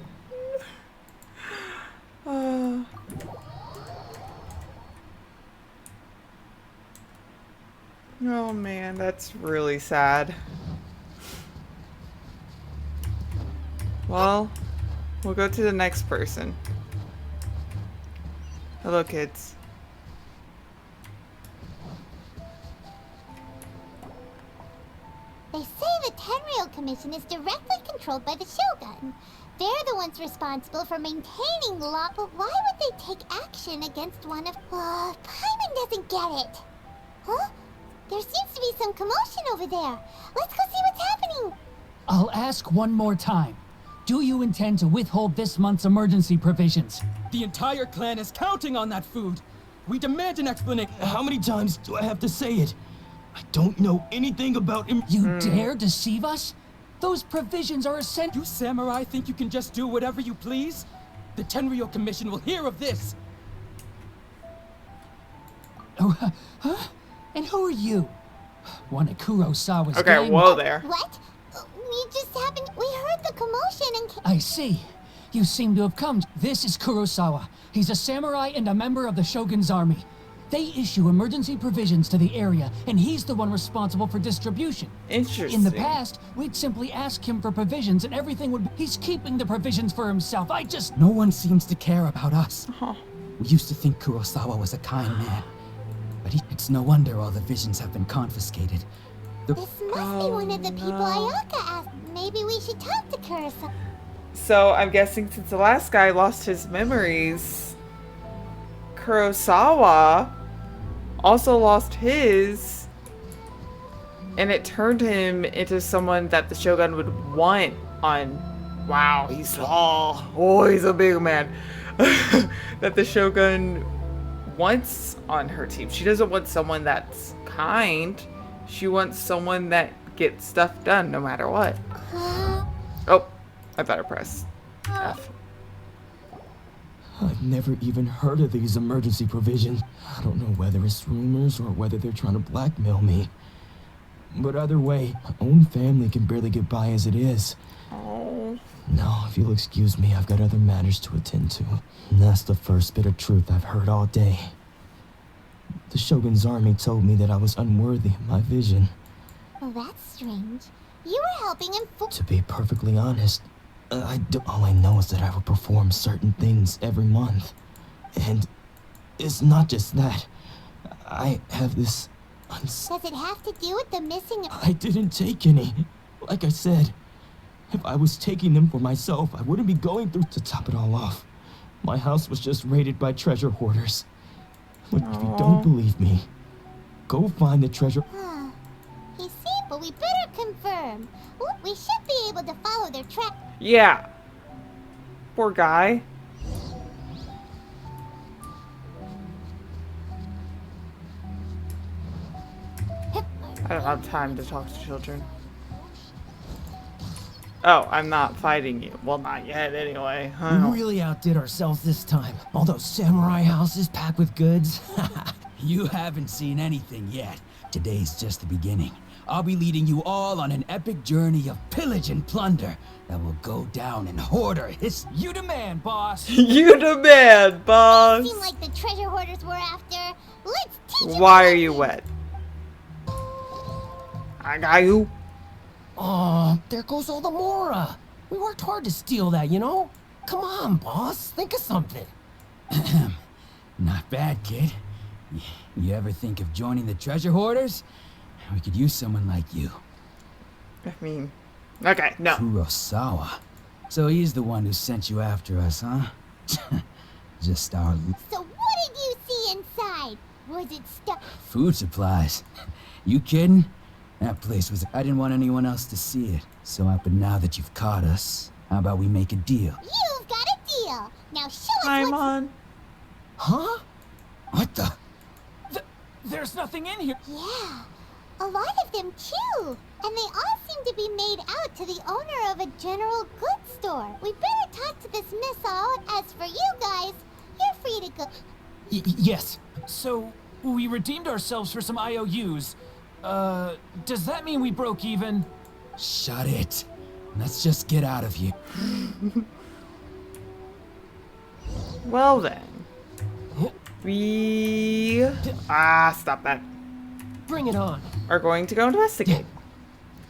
Oh man, that's really sad. Well, we'll go to the next person. Hello, kids. They say the Tenryou Commission is directly controlled by the Shogun. They're the ones responsible for maintaining law, but why would they take action against one of... Paimon doesn't get it. Huh? There seems to be some commotion over there. Let's go see what's happening. I'll ask one more time. Do you intend to withhold this month's emergency provisions? The entire clan is counting on that food. We demand an explanation. How many times do I have to say it? I don't know anything about him. You dare deceive us? Those provisions are essential. You samurai think you can just do whatever you please? The Tenryou Commission will hear of this. Oh, huh? And who are you? One of Kurosawa's Okay, gang- whoa there. What? We just happened... We heard the commotion and... I see. You seem to have come. This is Kurosawa. He's a samurai and a member of the Shogun's army. They issue emergency provisions to the area, and he's the one responsible for distribution. Interesting. In the past, we'd simply ask him for provisions and everything would be... He's keeping the provisions for himself. No one seems to care about us. Oh. We used to think Kurosawa was a kind man. But it's no wonder all the visions have been confiscated. This must be one of the people Ayaka asked. Maybe we should talk to Kurosawa. So I'm guessing since the last guy lost his memories, Kurosawa also lost his, and it turned him into someone that the Shogun would want on. Wow, he's tall. Oh, he's a big man. That the Shogun wants on her team. She doesn't want someone that's kind. She wants someone that gets stuff done no matter what. Oh, I better press F. I've never even heard of these emergency provisions. I don't know whether it's rumors or whether they're trying to blackmail me. But either way, my own family can barely get by as it is. Oh. No, if you'll excuse me, I've got other matters to attend to. And that's the first bit of truth I've heard all day. The Shogun's army told me that I was unworthy of my vision. Well, that's strange. You were helping him To be perfectly honest, all I know is that I will perform certain things every month. And it's not just that. I have this... Does it have to do with the missing... I didn't take any. Like I said, if I was taking them for myself, I wouldn't be going through to top it all off. My house was just raided by treasure hoarders. But if you don't believe me, go find the treasure... You see, but we better confirm. We should be able to follow their track. Yeah. Poor guy. I don't have time to talk to children. Oh, I'm not fighting you. Well, not yet anyway. We really outdid ourselves this time. All those samurai houses packed with goods. You haven't seen anything yet. Today's just the beginning. I'll be leading you all on an epic journey of pillage and plunder that will go down in hoarder history. You demand, boss. You demand, boss. Seem like the treasure hoarders we're after. Let's teach them. Why are you wet? I got you. Oh, there goes all the Mora. We worked hard to steal that, you know? Come on, boss. Think of something. Not bad, kid. You ever think of joining the treasure hoarders? We could use someone like you. I mean, okay, no. Kurosawa. So he's the one who sent you after us, huh? Just our So what did you see inside? Was it stuff? food supplies. You kidding? That place was... I didn't want anyone else to see it. But now that you've caught us, how about we make a deal? You've got a deal. Now show us I'm what's... on. Huh? What the... There's nothing in here. Yeah, a lot of them too. And they all seem to be made out to the owner of a general goods store. We better talk to this miss all. As for you guys, you're free to go. Yes. So, we redeemed ourselves for some IOUs. Does that mean we broke even? Shut it. Let's just get out of here. Well then. We... stop that. Bring it on. Are going to go investigate.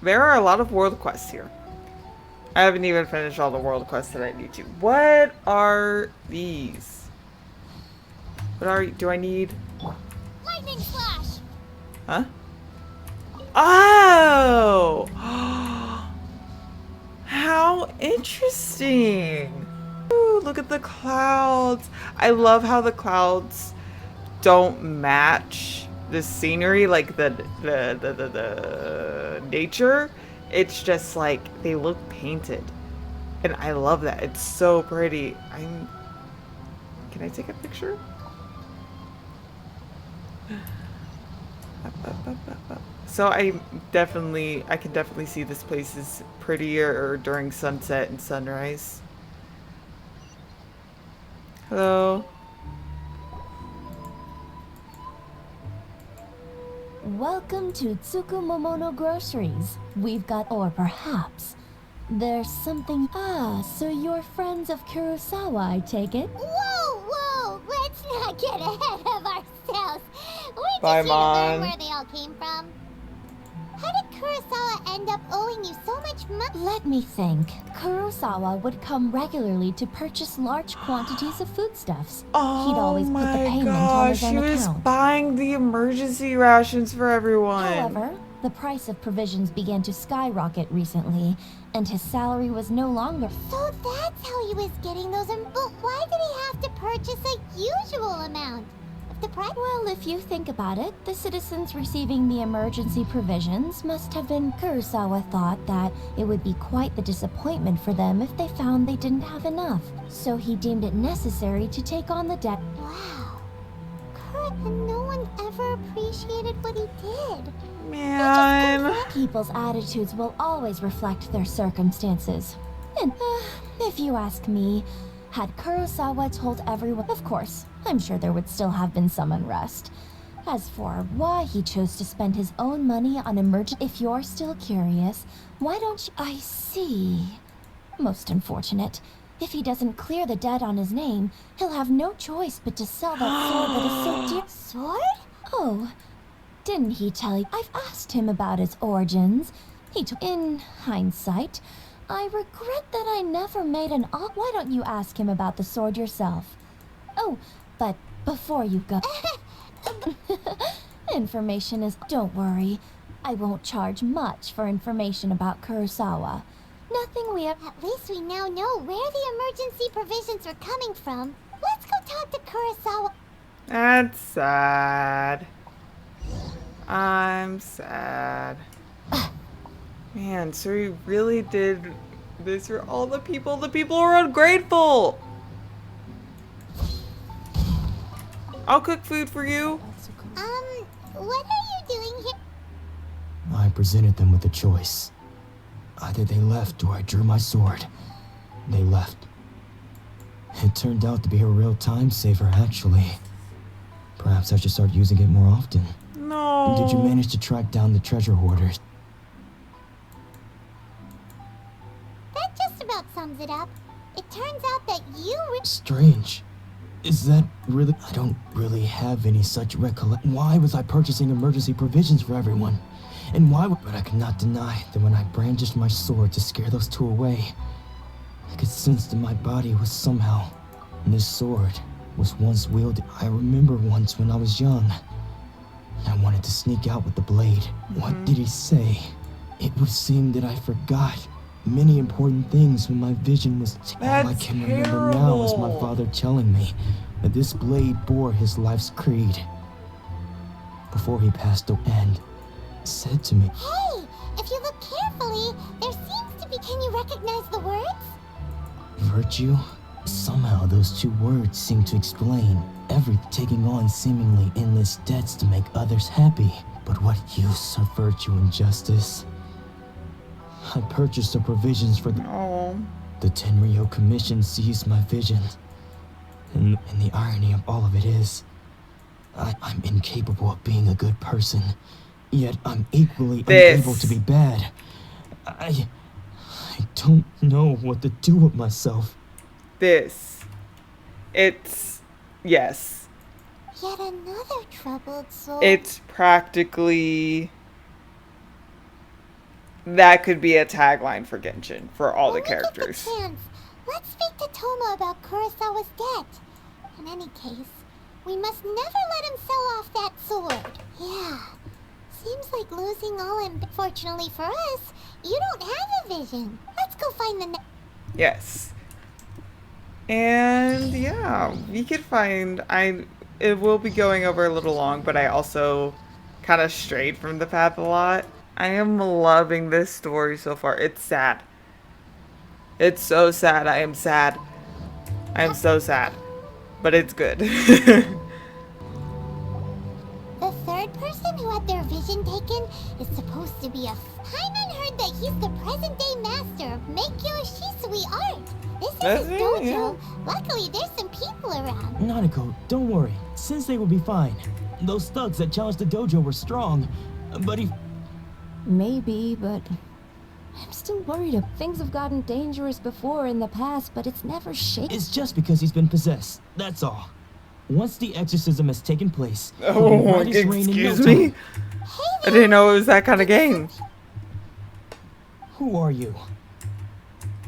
There are a lot of world quests here. I haven't even finished all the world quests that I need to. What are these? What are... do I need... Lightning flash. Huh? Oh! How interesting! Ooh, look at the clouds. I love how the clouds don't match the scenery, like the nature. It's just like they look painted, and I love that. It's so pretty. Can I take a picture? So I can definitely see this place is prettier during sunset and sunrise. Hello. Welcome to Tsukumomono Groceries. We've got, or perhaps, there's something. Ah, so you're friends of Kurosawa, I take it? Whoa, let's not get ahead of ourselves. We're Bye, just here to learn Mon. where they all came from. How did Kurosawa end up owing you so much money? Let me think. Kurosawa would come regularly to purchase large quantities of foodstuffs. Oh He'd always put the my payment on his gosh, own he was account. buying the emergency rations for everyone. However, the price of provisions began to skyrocket recently, and his salary was no longer. So that's how he was getting those. But why did he have to purchase a usual amount? If the price. Well, if you think about it, the citizens receiving the emergency provisions must have been. Kurosawa thought that it would be quite the disappointment for them if they found they didn't have enough. So he deemed it necessary to take on the debt. Wow. And no one ever appreciated what he did. Man. People's attitudes will always reflect their circumstances. And, if you ask me, had Kurosawa told everyone, of course, I'm sure there would still have been some unrest. As for why he chose to spend his own money on emergency, if you're still curious, why don't you? I see. Most unfortunate. If he doesn't clear the debt on his name, he'll have no choice but to sell that sword that is so dear. Sword? Oh, didn't he tell you? I've asked him about its origins. He took. In hindsight, I regret that I never made an offer. Why don't you ask him about the sword yourself? Oh, but before you go. Information is. Don't worry. I won't charge much for information about Kurosawa. Nothing we have. At least we now know where the emergency provisions are coming from. Let's go talk to Kurosawa. That's sad. I'm sad. Man, so he really did this for all the people. The people are ungrateful. I'll cook food for you. What are you doing here? I presented them with a choice. Either they left or I drew my sword. They left. It turned out to be a real time saver, actually. Perhaps I should start using it more often. No. Did you manage to track down the treasure hoarders? That just about sums it up. It turns out that you were... Strange. Is that really... I don't really have any such recollection. Why was I purchasing emergency provisions for everyone? And why would... But I could not deny that when I brandished my sword to scare those two away, I could sense that my body was somehow... And this sword was once wielded. I remember once when I was young. I wanted to sneak out with the blade. What did he say? It would seem that I forgot many important things when my vision was... All I can remember now is my father telling me that this blade bore his life's creed. Before he passed away and said to me... Hey, if you look carefully, there seems to be... Can you recognize the words? Virtue? Somehow those two words seem to explain everything, taking on seemingly endless debts to make others happy. But what use of virtue and justice? I purchased the provisions for the... The Tenryo Commission seized my vision. And the irony of all of it is, I'm incapable of being a good person, yet I'm equally unable to be bad. I don't know what to do with myself. It's... Yes. Yet another troubled soul. It's practically... That could be a tagline for Genshin, for all the characters. Get the chance. Let's speak to Toma about Kurosawa's debt. In any case, we must never let him sell off that sword. Yeah. Seems like losing all fortunately for us, you don't have a vision. Let's go find the... Yes. And yeah, we could find... It will be going over a little long, but I also kind of strayed from the path a lot. I am loving this story so far. It's sad. It's so sad. I am sad. I am so sad. But it's good. The third person who had their vision taken is supposed to be a... Paimon heard that he's the present-day master of Meikyo Shisui art. This is his dojo. Yeah. Luckily, there's some people around. Nanako, don't worry. Sensei will be fine. Those thugs that challenged the dojo were strong, but he... Maybe, but I'm still worried. Things have gotten dangerous before in the past, but it's never shaken. It's just because he's been possessed. That's all. Once the exorcism has taken place, oh, excuse me? I didn't know it was that kind of game. Who are you?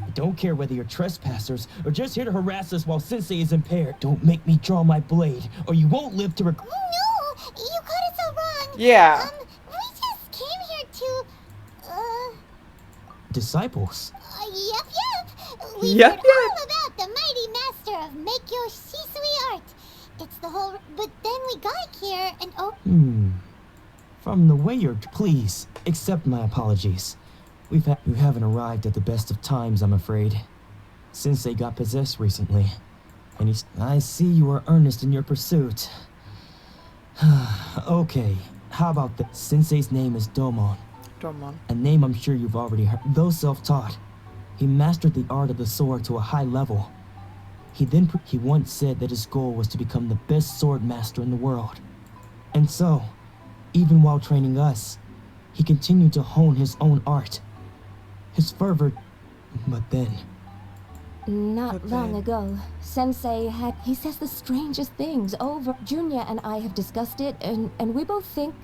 I don't care whether you're trespassers or just here to harass us while Sensei is impaired. Don't make me draw my blade, or you won't live to regret. No, you got it so wrong. Yeah. We just came here to, Disciples? Yep. We heard Yep. all about the mighty master of Meikyo Shisui art. It's the whole... But then we got here and From the way you're... Please, accept my apologies. You haven't arrived at the best of times, I'm afraid. Sensei got possessed recently. And I see you are earnest in your pursuit. Okay, how about this? Sensei's name is Domon. A name I'm sure you've already heard. Though self-taught, he mastered the art of the sword to a high level. He once said that his goal was to become the best sword master in the world. And so, even while training us, he continued to hone his own art. His fervor... But then... Not long ago, Sensei he says the strangest things over. Junya and I have discussed it, and we both think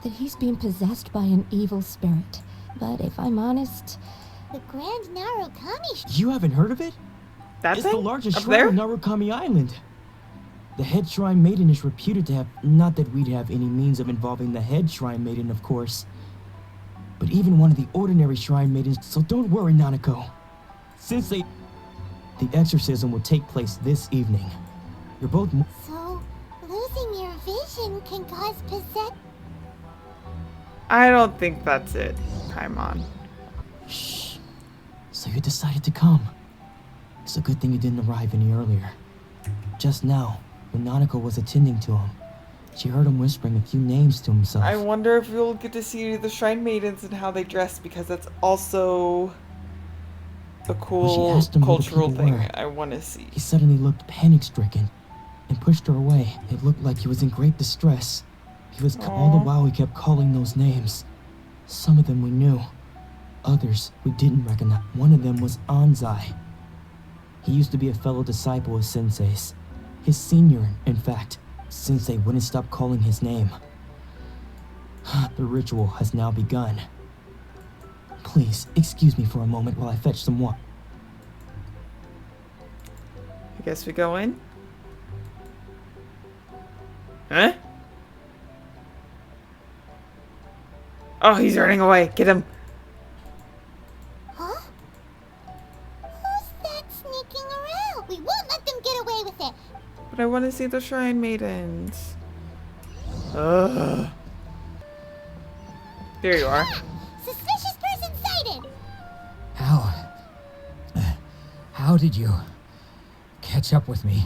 that he's being possessed by an evil spirit. But if I'm honest... The Grand Narukami... You haven't heard of it? It's the largest shrine on Narukami Island. The head shrine maiden is reputed to have... Not that we'd have any means of involving the head shrine maiden, of course. But even one of the ordinary shrine maidens... So don't worry, Nanako. Sensei... The exorcism will take place this evening. You're both... So, losing your vision can cause possession... I don't think that's it, Paimon. Shh. So you decided to come. It's a good thing you didn't arrive any earlier. Just now, when Nanako was attending to him, she heard him whispering a few names to himself. I wonder if we'll get to see the Shrine Maidens and how they dress, because that's also a cool cultural thing I want to see. He suddenly looked panic-stricken. and pushed her away. It looked like he was in great distress. He was all the while he kept calling those names. Some of them we knew, others we didn't recognize. One of them was Anzai. He used to be a fellow disciple of Sensei's. His senior, in fact. Sensei wouldn't stop calling his name. The ritual has now begun. Please, excuse me for a moment while I fetch some water. I guess we go in. Huh? Oh, he's running away. Get him. Huh? Who's that sneaking around? We won't let them get away with it. But I want to see the Shrine Maidens. Ugh. There you are. Suspicious person sighted. How did you catch up with me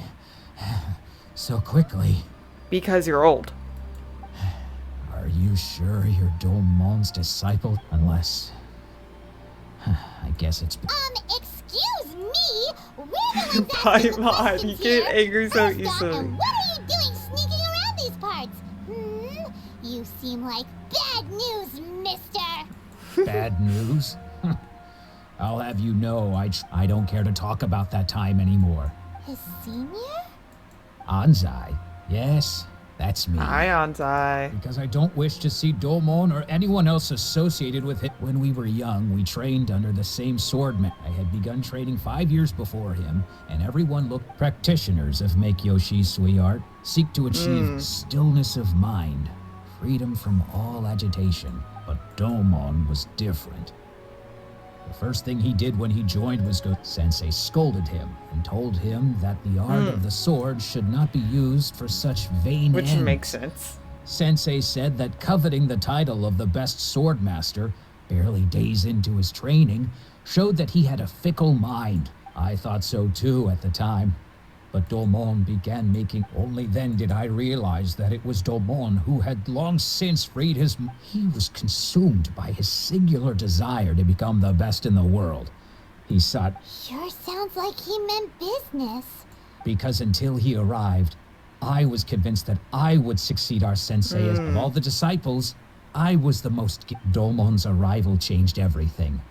so quickly? Because you're old. Are you sure you're Domon's disciple? Unless... I guess it's... Excuse me? We're the ones Bye, asking the Mod. questions You get here. angry so I've easily. gotten- What are you doing sneaking around these parts? You seem like bad news, mister. Bad news? I'll have you know I don't care to talk about that time anymore. His senior? Anzai? Yes, that's me. Hi, Anzai. Because I don't wish to see Domon or anyone else associated with it. When we were young, we trained under the same swordman. I had begun training 5 years before him, and everyone looked practitioners of Make Yoshi's Sui art, seek to achieve stillness of mind, freedom from all agitation. But Domon was different. The first thing he did when he joined was go. Sensei scolded him and told him that the art of the sword should not be used for such vain Which ends. makes sense. Sensei said that coveting the title of the best sword master, barely days into his training, showed that he had a fickle mind. I thought so too at the time. But Domon began making... Only then did I realize that it was Domon who had long since freed his... He was consumed by his singular desire to become the best in the world. He sought... Sure sounds like he meant business. Because until he arrived, I was convinced that I would succeed our sensei as of all the disciples. I was the most... Domon's arrival changed everything.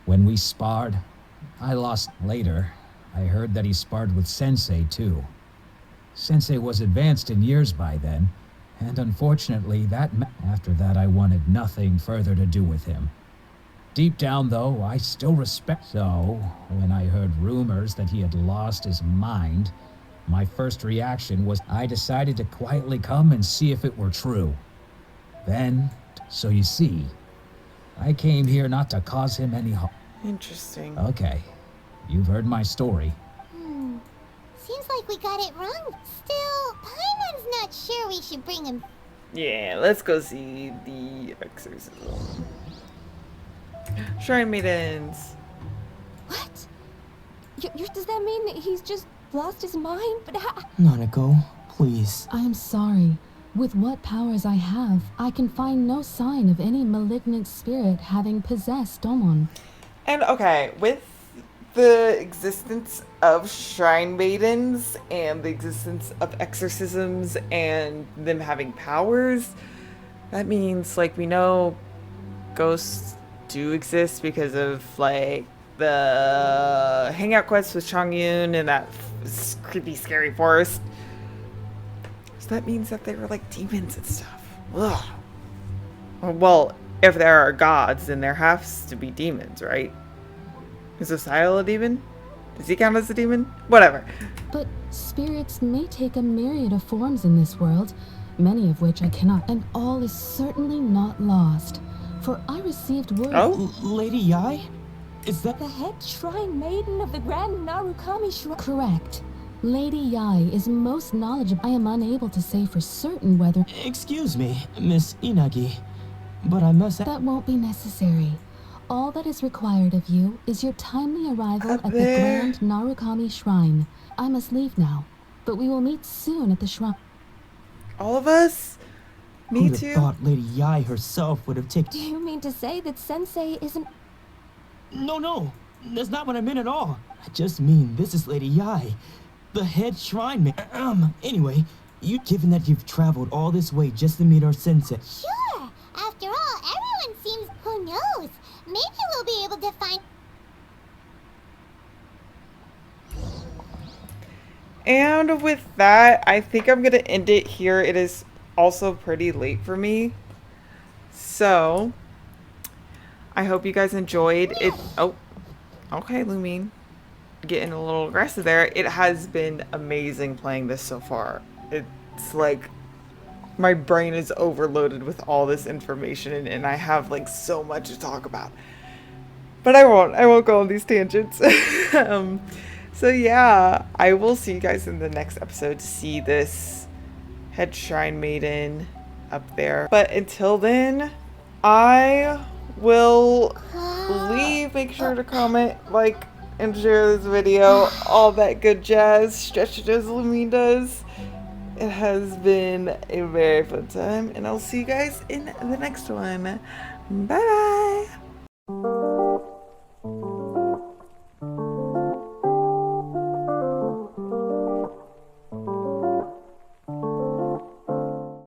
When we sparred, I lost later. I heard that he sparred with Sensei, too. Sensei was advanced in years by then, and unfortunately, after that I wanted nothing further to do with him. Deep down, though, I still respect... So, when I heard rumors that he had lost his mind, my first reaction was I decided to quietly come and see if it were true. Then, so you see, I came here not to cause him any harm. Interesting. Okay. You've heard my story. Seems like we got it wrong. Still, Paimon's not sure we should bring him. Yeah, let's go see the exorcism. Shrine Maidens. What? Does that mean that he's just lost his mind? But how? Nanako, please. I am sorry. With what powers I have, I can find no sign of any malignant spirit having possessed Domon. And okay, with the existence of Shrine Maidens and the existence of exorcisms and them having powers, that means, like, we know ghosts do exist because of, like, the hangout quest with Chongyun and that creepy, scary forest. So that means that they were, like, demons and stuff. Ugh. Well, if there are gods, then there has to be demons, right? Is Osiel a demon? Does he count as a demon? Whatever. But spirits may take a myriad of forms in this world, many of which I cannot, and all is certainly not lost. For I received word... Oh? Lady Yai? Is that... The head shrine maiden of the Grand Narukami Shrine? Correct. Lady Yai is most knowledgeable. I am unable to say for certain whether... Excuse me, Miss Inagi, but I must... That won't be necessary. All that is required of you is your timely arrival Up at the there. Grand Narukami Shrine. I must leave now, but we will meet soon at the shrine. All of us? Me Who'd have too? thought Lady Yai herself would have taken... Do you mean to say that Sensei isn't... No, that's not what I meant at all. I just mean this is Lady Yai. The head shrine man. Anyway, given that you've traveled all this way just to meet our sensei. Sure. After all, everyone seems... Who knows? Maybe we'll be able to find... And with that, I think I'm going to end it here. It is also pretty late for me. So, I hope you guys enjoyed it. Oh, okay, Lumine. Getting a little aggressive there. It has been amazing playing this so far. It's like my brain is overloaded with all this information and I have like so much to talk about. But I won't go on these tangents. So yeah, I will see you guys in the next episode to see this head shrine maiden up there. But until then, I will leave. Make sure to comment, like, and share this video. All that good jazz. Stretch it as Lumine does. It has been a very fun time, and I'll see you guys in the next one. Bye bye.